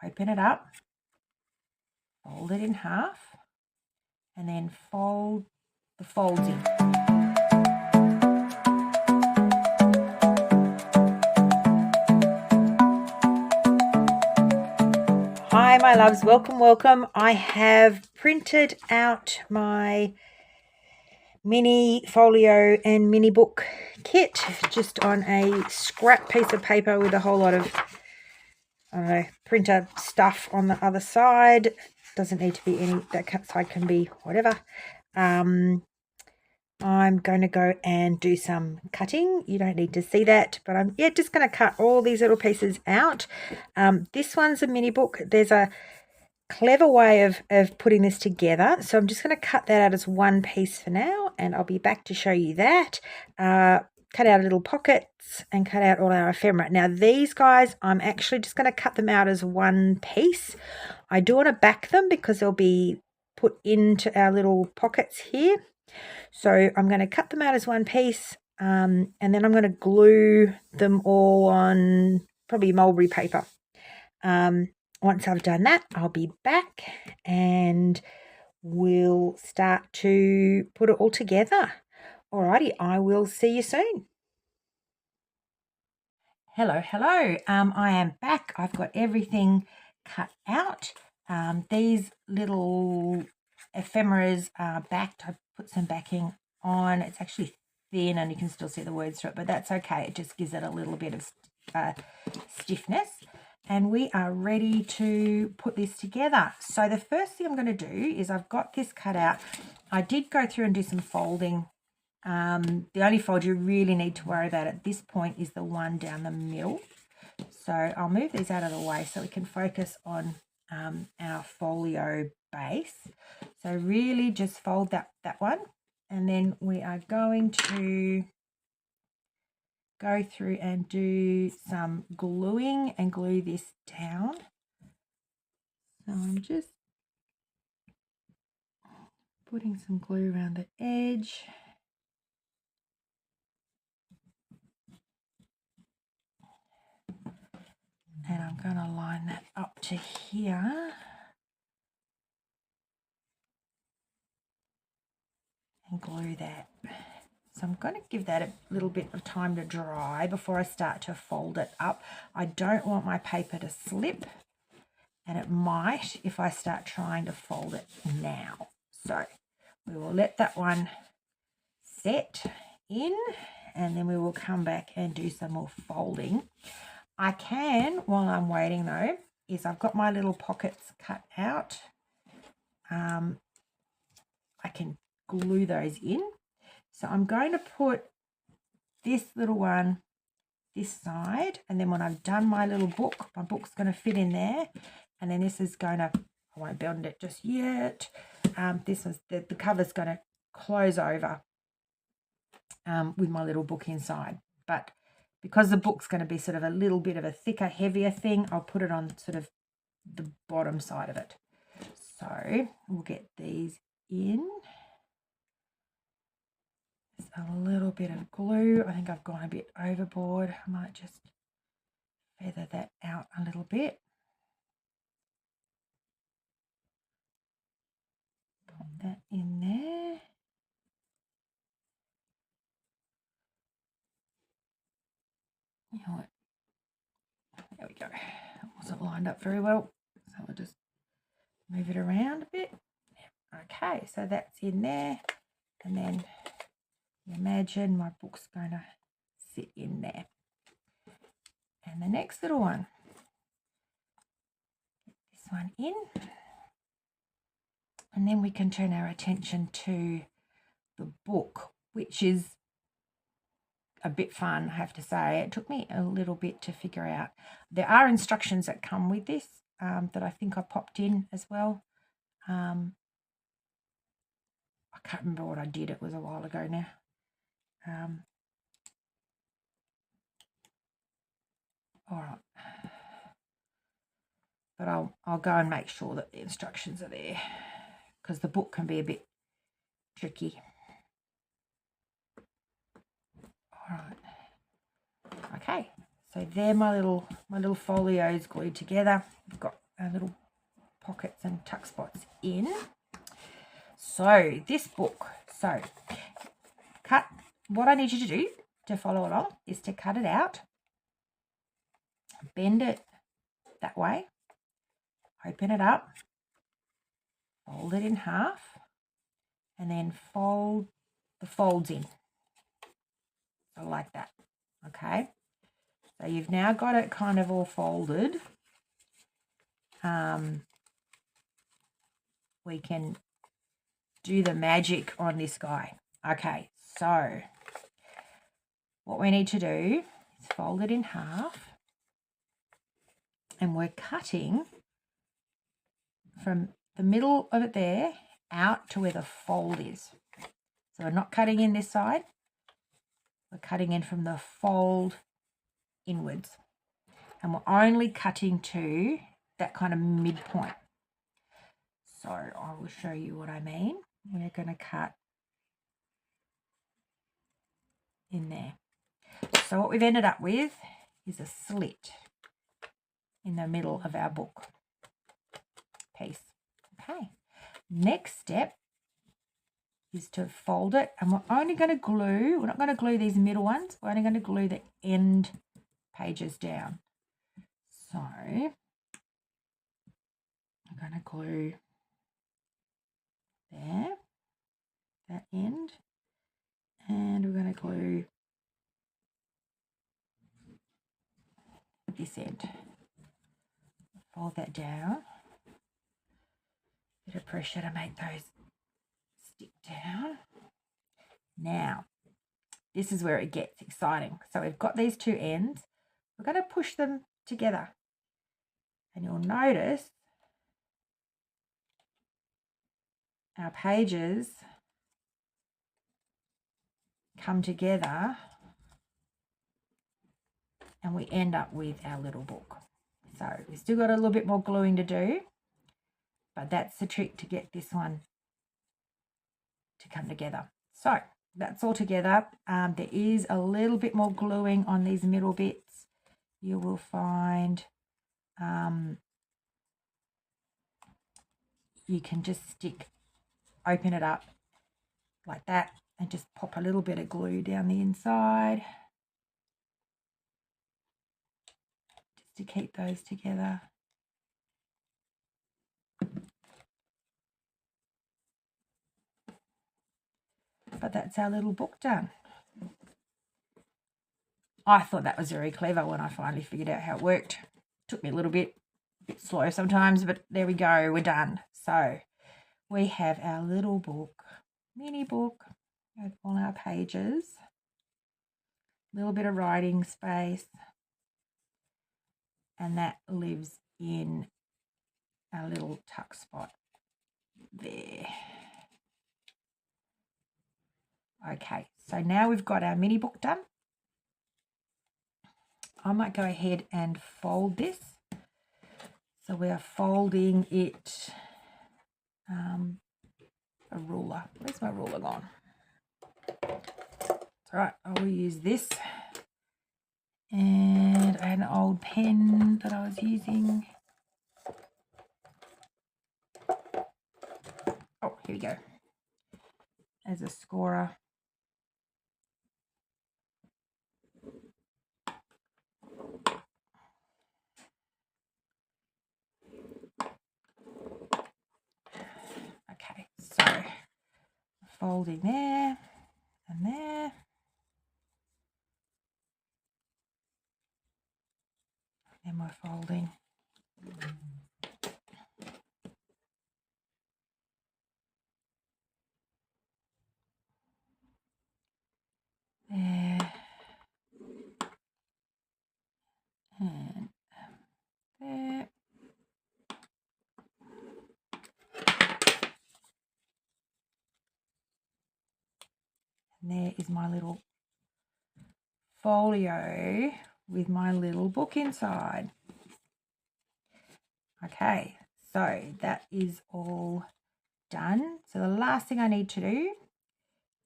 open it up, fold it in half, and then fold the folds in. Hi my loves, welcome. I have printed out my mini folio and mini book kit just on a scrap piece of paper with a whole lot of, I don't know, printer stuff on the other side. Doesn't need to be any, that side can be whatever. I'm going to go and do some cutting. You don't need to see that, but I'm just going to cut all these little pieces out. This one's a mini book. There's a clever way of putting this together, so I'm just going to cut that out as one piece for now, and I'll be back to show you that. Cut out little pockets and cut out all our ephemera. Now these guys, I'm actually just going to cut them out as one piece. I do want to back them because they'll be put into our little pockets here. So I'm going to cut them out as one piece, and then I'm going to glue them all on probably mulberry paper. Once I've done that, I'll be back and we'll start to put it all together. Alrighty, I will see you soon. Hello. I am back. I've got everything cut out. These little ephemeras are backed. I put some backing on. It's actually thin and you can still see the words through it, but that's okay. It just gives it a little bit of stiffness. And we are ready to put this together. So the first thing I'm going to do is I've got this cut out. I did go through and do some folding. The only fold you really need to worry about at this point is the one down the middle. So I'll move these out of the way so we can focus on our folio base. So really just fold that one, and then we are going to go through and do some gluing and glue this down. So I'm just putting some glue around the edge. And I'm going to line that up to here. And glue that. So I'm going to give that a little bit of time to dry before I start to fold it up. I don't want my paper to slip, and it might if I start trying to fold it now. So we will let that one set in, and then we will come back and do some more folding. I can, while I'm waiting though, is I've got my little pockets cut out. I can glue those in. So I'm going to put this little one this side, and then when I've done my little book, my book's going to fit in there, and then this is going to, I won't bend it just yet. This is the cover's going to close over with my little book inside, but because the book's going to be sort of a little bit of a thicker, heavier thing, I'll put it on sort of the bottom side of it. So we'll get these in. Just a little bit of glue. I think I've gone a bit overboard. I might just feather that out a little bit. Pop that in there. You know what? There we go. It wasn't lined up very well, so I'll just move it around a bit. Okay, so that's in there, and then imagine my book's going to sit in there. And the next little one, this one in, and then we can turn our attention to the book, which is a bit fun, I have to say. It took me a little bit to figure out. There are instructions that come with this that I think I popped in as well. I can't remember what I did. It was a while ago now. All right. But I'll go and make sure that the instructions are there, because the book can be a bit tricky. All right. Okay. So there, my little folios glued together. I've got our little pockets and tuck spots in. So this book, what I need you to do to follow along is to cut it out, bend it that way, open it up, fold it in half, and then fold the folds in. So like that, okay? So you've now got it kind of all folded. We can do the magic on this guy. Okay, so what we need to do is fold it in half, and we're cutting from the middle of it there out to where the fold is. So we're not cutting in this side, we're cutting in from the fold inwards, and we're only cutting to that kind of midpoint. So I will show you what I mean. We're going to cut in there. So what we've ended up with is a slit in the middle of our book piece. Okay, next step is to fold it, and we're only going to glue, we're not going to glue these middle ones, we're only going to glue the end pages down. So I'm going to glue there, that end, and we're going to glue this end. Fold that down. Bit of pressure to make those stick down. Now, this is where it gets exciting. So we've got these two ends. We're going to push them together. And you'll notice our pages come together and we end up with our little book. So we've still got a little bit more gluing to do, but that's the trick to get this one to come together. So that's all together. There is a little bit more gluing on these middle bits. You will find you can just open it up like that and just pop a little bit of glue down the inside just to keep those together. But that's our little book done. I thought that was very clever when I finally figured out how it worked. Took me a little bit slow sometimes, but there we go, we're done. So we have our little book, mini book with all our pages, a little bit of writing space, and that lives in our little tuck spot there. Okay, so now we've got our mini book done. I might go ahead and fold this. So we are folding it, a ruler. Where's my ruler gone? It's all right, I will use this. And I had an old pen that I was using. Oh, here we go. As a scorer. Okay, so folding there and there. Then we're folding there and there. And there is my little folio with my little book inside. Okay, so that is all done. So the last thing I need to do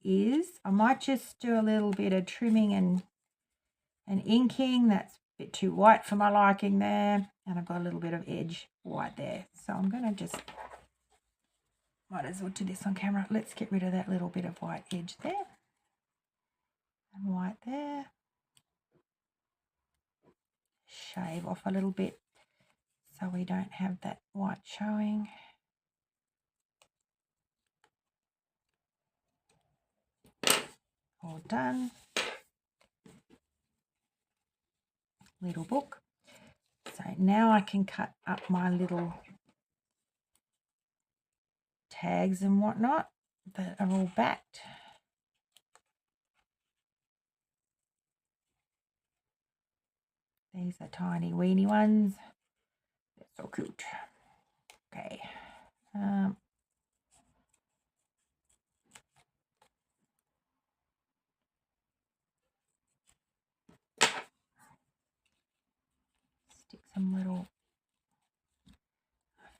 is I might just do a little bit of trimming and inking. That's bit too white for my liking there, and I've got a little bit of edge white there. So I'm going to just, might as well do this on camera. Let's get rid of that little bit of white edge there. And white there. Shave off a little bit so we don't have that white showing. All done. Little book. So now I can cut up my little tags and whatnot that are all backed. These are tiny weeny ones. They're so cute. Okay. Stick some little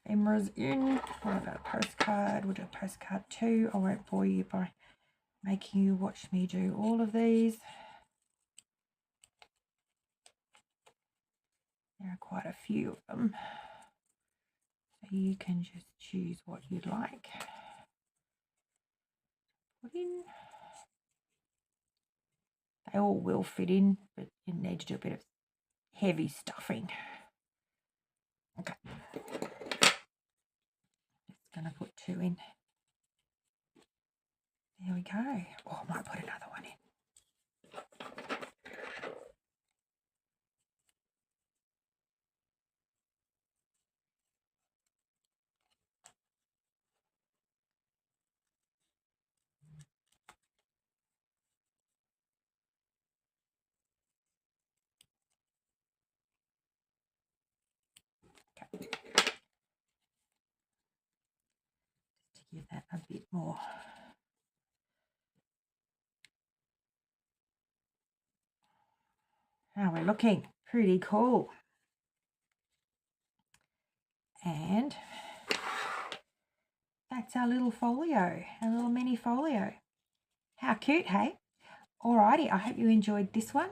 ephemeras in. What about a postcard? We'll do a postcard too. I won't bore you by making you watch me do all of these. There are quite a few of them. So you can just choose what you'd like. Put in. They all will fit in, but you need to do a bit of heavy stuffing. Okay. Just going to put 2 in. There we go. Oh, I might put another one in. Okay. Just to give that a bit more. How we're looking. Pretty cool. And that's our little folio, our little mini folio. How cute, hey? Alrighty, I hope you enjoyed this one.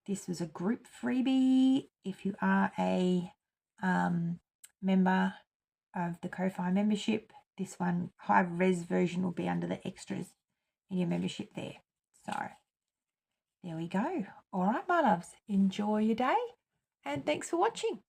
This was a group freebie. If you are a member of the Ko-Fi membership, this one, high res version, will be under the extras in your membership there. So there we go. All right, my loves, enjoy your day and thanks for watching.